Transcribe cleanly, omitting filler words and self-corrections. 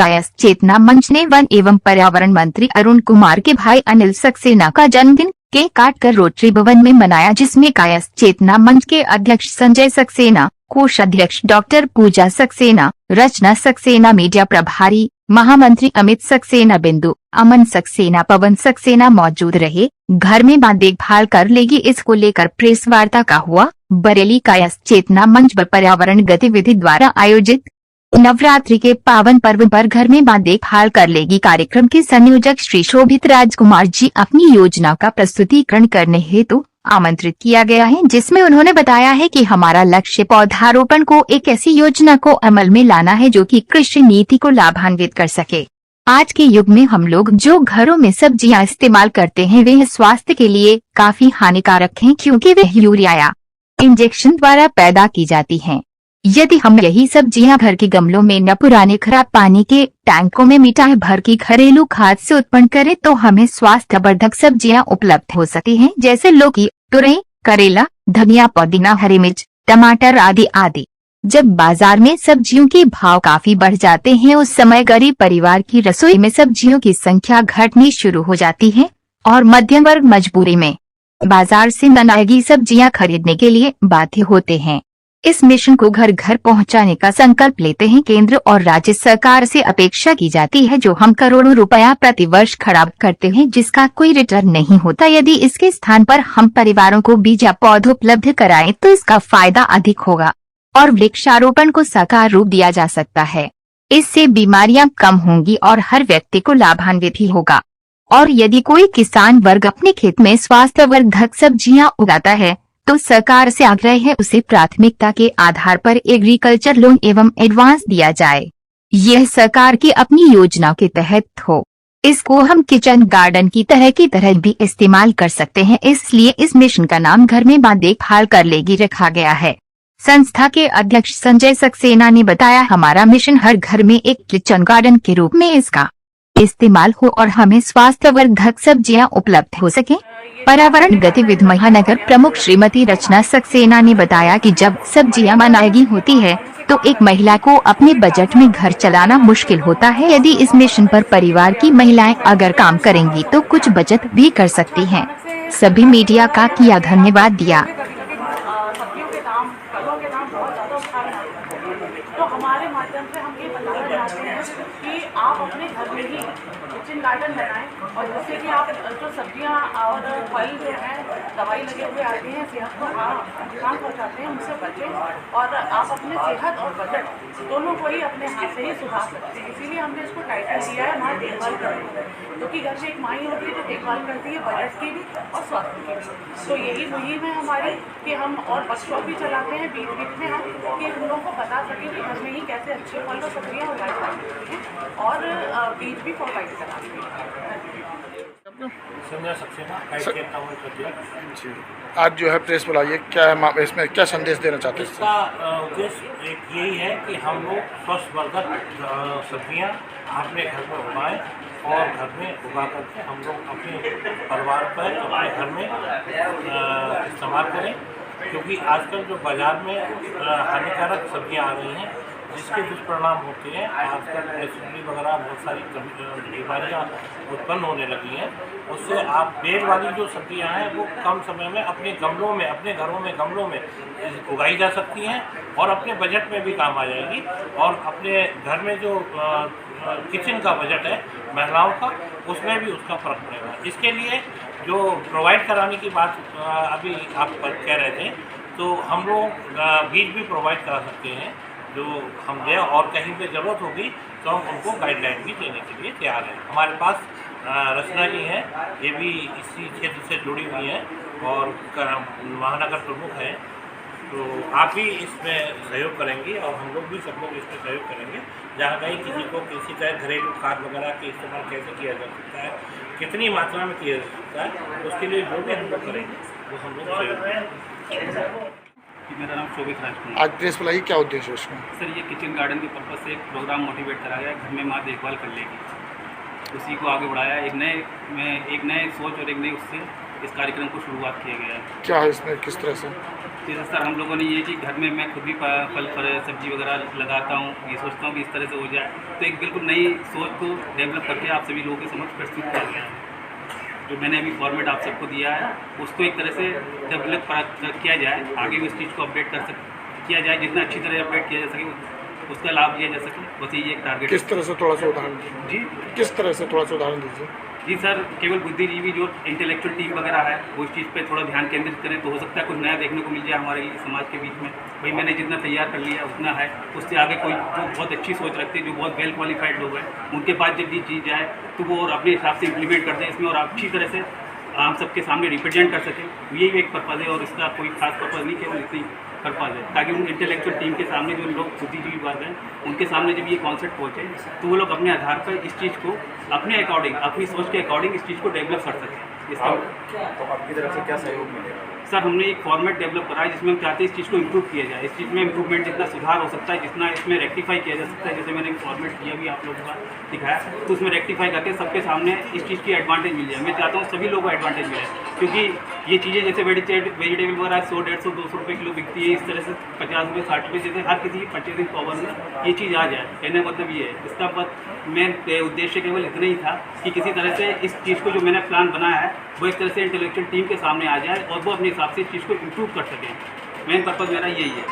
कायस्थ चेतना मंच ने वन एवं पर्यावरण मंत्री अरुण कुमार के भाई अनिल सक्सेना का जन्मदिन केक काटकर रोटरी भवन में मनाया, जिसमें कायस्थ चेतना मंच के अध्यक्ष संजय सक्सेना, कोषाध्यक्ष डॉक्टर पूजा सक्सेना, रचना सक्सेना, मीडिया प्रभारी महामंत्री अमित सक्सेना, बिंदु अमन सक्सेना, पवन सक्सेना मौजूद रहे। घर में मां देखभाल कर लेगी, इसको लेकर प्रेस वार्ता का हुआ। बरेली कायस्थ चेतना मंच व पर्यावरण गतिविधि द्वारा आयोजित नवरात्रि के पावन पर्व पर घर में मां देखभाल कर लेगी कार्यक्रम के संयोजक श्री शोभित राजकुमार जी अपनी योजना का प्रस्तुतिकरण करने हेतु आमंत्रित किया गया है, जिसमें उन्होंने बताया है कि हमारा लक्ष्य पौधारोपण को एक ऐसी योजना को अमल में लाना है जो कि कृषि नीति को लाभान्वित कर सके। आज के युग में हम लोग जो घरों में सब्जियां इस्तेमाल करते हैं वे स्वास्थ्य के लिए काफी हानिकारक हैं, क्योंकि वे यूरिया या इंजेक्शन द्वारा पैदा की जाती हैं। यदि हम यही सब्जियां घर के गमलों में न पुराने खराब पानी के टैंकों में मिठाई भर की घरेलू खाद से उत्पन्न करें तो हमें स्वास्थ्यवर्धक सब्जियां उपलब्ध हो सकती हैं, जैसे लौकी, तुरई, करेला, धनिया, पुदीना, हरी मिर्च, टमाटर आदि आदि। जब बाजार में सब्जियों के भाव काफी बढ़ जाते हैं उस समय गरीब परिवार की रसोई में सब्जियों की संख्या घटनी शुरू हो जाती है और मध्यम वर्ग मजबूरी में बाजार से महंगी सब्जियां खरीदने के लिए बाध्य होते हैं। इस मिशन को घर घर पहुंचाने का संकल्प लेते हैं। केंद्र और राज्य सरकार से अपेक्षा की जाती है जो हम करोड़ों रुपया प्रति वर्ष खराब करते हैं, जिसका कोई रिटर्न नहीं होता। यदि इसके स्थान पर हम परिवारों को बीज या पौधे उपलब्ध कराएं तो इसका फायदा अधिक होगा और वृक्षारोपण को साकार रूप दिया जा सकता है। इससे बीमारियां कम होंगी और हर व्यक्ति को लाभान्वित ही होगा। और यदि कोई किसान वर्ग अपने खेत में स्वास्थ्यवर्धक सब्जियां उगाता है तो सरकार से आग्रह है उसे प्राथमिकता के आधार पर एग्रीकल्चर लोन एवं एडवांस दिया जाए। यह सरकार की अपनी योजना के तहत हो। इसको हम किचन गार्डन की तरह भी इस्तेमाल कर सकते हैं, इसलिए इस मिशन का नाम घर में मां देखभाल कर लेगी रखा गया है। संस्था के अध्यक्ष संजय सक्सेना ने बताया, हमारा मिशन हर घर में एक किचन गार्डन के रूप में इसका इस्तेमाल हो और हमें स्वास्थ्यवर्धक सब्जियां उपलब्ध हो सके। पर्यावरण गतिविधि महानगर प्रमुख श्रीमती रचना सक्सेना ने बताया कि जब सब्जियां महंगी होती है तो एक महिला को अपने बजट में घर चलाना मुश्किल होता है। यदि इस मिशन पर परिवार की महिलाएं अगर काम करेंगी तो कुछ बचत भी कर सकती हैं। सभी मीडिया का किया धन्यवाद दिया। तो हमारे माध्यम से हम ये बताना चाहते हैं कि आप अपने घर में ही किचन गार्डन बनाएं और जिससे कि आप जो सब्जियां और फल जो हैं दवाई लगे हुए आते हैं सेहत को नुकसान पहुँचाते हैं उनसे बचें और आप अपने सेहत और बजट दोनों को ही अपने हाथ से ही सुधार सकते हैं। इसीलिए हमने इसको टाइटल दिया है माँ देखभाल करती है, क्योंकि घर में एक माँ ही होती है जो देखभाल करती है बजट की भी और स्वास्थ्य की भी। तो यही मुहिम है हमारी कि हम और वर्कशॉप भी चलाते हैं बीच बीच में हम कि हम लोगों को बता सकें कि घर में ही कैसे अच्छे फल और सब्जियाँ उगाई जा सकती हैं और बीज भी प्रोवाइड कराते हैं। आज जो है प्रेस बुलाइए, क्या है इसमें क्या संदेश देना चाहते हैं? इसका उद्देश्य एक यही है कि हम लोग स्वास्थ्यवर्धक सब्जियां अपने घर में उगाएं और घर में उगा करके हम लोग अपने परिवार पर अपने घर में इस्तेमाल करें, क्योंकि आजकल जो बाज़ार में हानिकारक सब्जियां आ रही हैं जिसके दुष्परिणाम होते हैं। आजकल एसिडिटी वगैरह बहुत सारी बीमारियां उत्पन्न होने लगी हैं। उससे आप बेल वाली जो सब्जियां हैं वो कम समय में अपने गमलों में अपने घरों में गमलों में उगाई जा सकती हैं और अपने बजट में भी काम आ जाएगी और अपने घर में जो किचन का बजट है महिलाओं का उसमें भी उसका फ़र्क पड़ेगा। इसके लिए जो प्रोवाइड कराने की बात अभी आप कह रहे थे, तो हम लोग बीज भी प्रोवाइड करा सकते हैं जो हम दें और कहीं पे ज़रूरत होगी तो हम उनको गाइडलाइन भी देने के लिए तैयार हैं। हमारे पास रचना जी हैं, ये भी इसी क्षेत्र से जुड़ी हुई हैं और महानगर प्रमुख हैं, तो आप भी इसमें सहयोग करेंगी और हम लोग भी सब लोग इसमें सहयोग करेंगे। जहाँ कहीं किसी को किसी तरह घरेलू खाद वगैरह का इस्तेमाल कैसे किया जा सकता है, कितनी मात्रा में किया जा सकता है, उसके लिए जो भी हम लोग करेंगे वो हम लोग सहयोग करेंगे। मेरा नाम शोभित राजकुमार। आज प्रेस बुलाई, क्या उद्देश्य है उसमें? सर, ये किचन गार्डन के पर्पज़ से एक प्रोग्राम मोटिवेट करा गया, घर में माँ देखभाल कर लेगी, उसी को आगे बढ़ाया। एक नए सोच और एक नए उससे इस कार्यक्रम को शुरुआत किया गया है। क्या है इसमें, किस तरह से? तो जैसे सर हम लोगों ने ये कि घर में मैं खुद भी फल सब्जी वगैरह लगाता हूँ, ये सोचता हूँ कि इस तरह से हो जाए, तो एक बिल्कुल नई सोच को डेवलप करके आप सभी लोगों के समक्ष प्रस्तुत किया गया है। जो मैंने अभी फॉर्मेट आप सबको दिया है उसको एक तरह से डेवलप किया जाए, आगे भी उस चीज़ को अपडेट किया जाए, जितना अच्छी तरह अपडेट किया जा सके उसका लाभ लिया जा सके, बस यही एक टारगेट। किस तरह से थोड़ा सा उदाहरण दीजिए? जी किस तरह से थोड़ा सा उदाहरण दीजिए? जी सर, केवल बुद्धिजीवी जो इंटेलेक्चुअल टीम वगैरह है वो इस चीज़ पे थोड़ा ध्यान केंद्रित करें तो हो सकता है कुछ नया देखने को मिल जाए हमारे समाज के बीच में। भाई मैंने जितना तैयार कर लिया उतना है, उससे आगे कोई जो बहुत अच्छी सोच रखते हैं, जो बहुत वेल क्वालिफाइड लोग हैं, उनके पास जब ये चीज़ जाए तो वो और अपने हिसाब से इम्प्लीमेंट करते हैं इसमें और अच्छी तरह से हम सबके सामने रिप्रेजेंट कर सकें। यही एक पर्पज़ है और इसका कोई खास पर्पज़ नहीं, केवल इतनी पर्पज़ है ताकि उन इंटेलेक्चुअल टीम के सामने जो लोग बुद्धिजीवी वर्ग हैं उनके सामने जब ये कॉन्सेप्ट पहुँचे तो वो लोग अपने आधार पर इस चीज़ को अपने अकॉर्डिंग, अपनी सोच के अकॉर्डिंग इस चीज़ को डेवलप कर सकें। इसका तो आपकी तरफ से क्या सहयोग मिलेगा? सर हमने एक फॉर्मेट डेवलप करा है जिसमें हम चाहते हैं इस चीज़ को इम्प्रूव किया जाए, इस चीज़ में इम्प्रूवमेंट जितना सुधार हो सकता है, जितना इसमें रेक्टिफाई किया जा सकता है, जैसे मैंने फॉर्मेट दिया भी आप लोगों का दिखाया, तो उसमें रेक्टिफाई करके सबके सामने इस चीज़ की एडवांटेज मिल जाए। मैं चाहता हूँ सभी लोगों को एडवांटेज मिले, क्योंकि ये चीज़ें जैसे वेजिटेबल वगैरह 100, 150, 200 रुपये किलो बिकती है, इस तरह से 50 रुपये, 60 रुपये, जैसे हर किसी की परचेजिंग पावर में ये चीज़ आ जाए। कहने का मतलब ये है, इसका मेन उद्देश्य केवल इतना ही था कि किसी तरह से इस चीज़ को जो मैंने प्लान बनाया है वो एक तरह से इंटेलेक्चुअल टीम के सामने आ जाए और वो अपने हिसाब से इस चीज़ को इम्प्रूव कर सकें। मेन पर्पज़ मेरा यही है।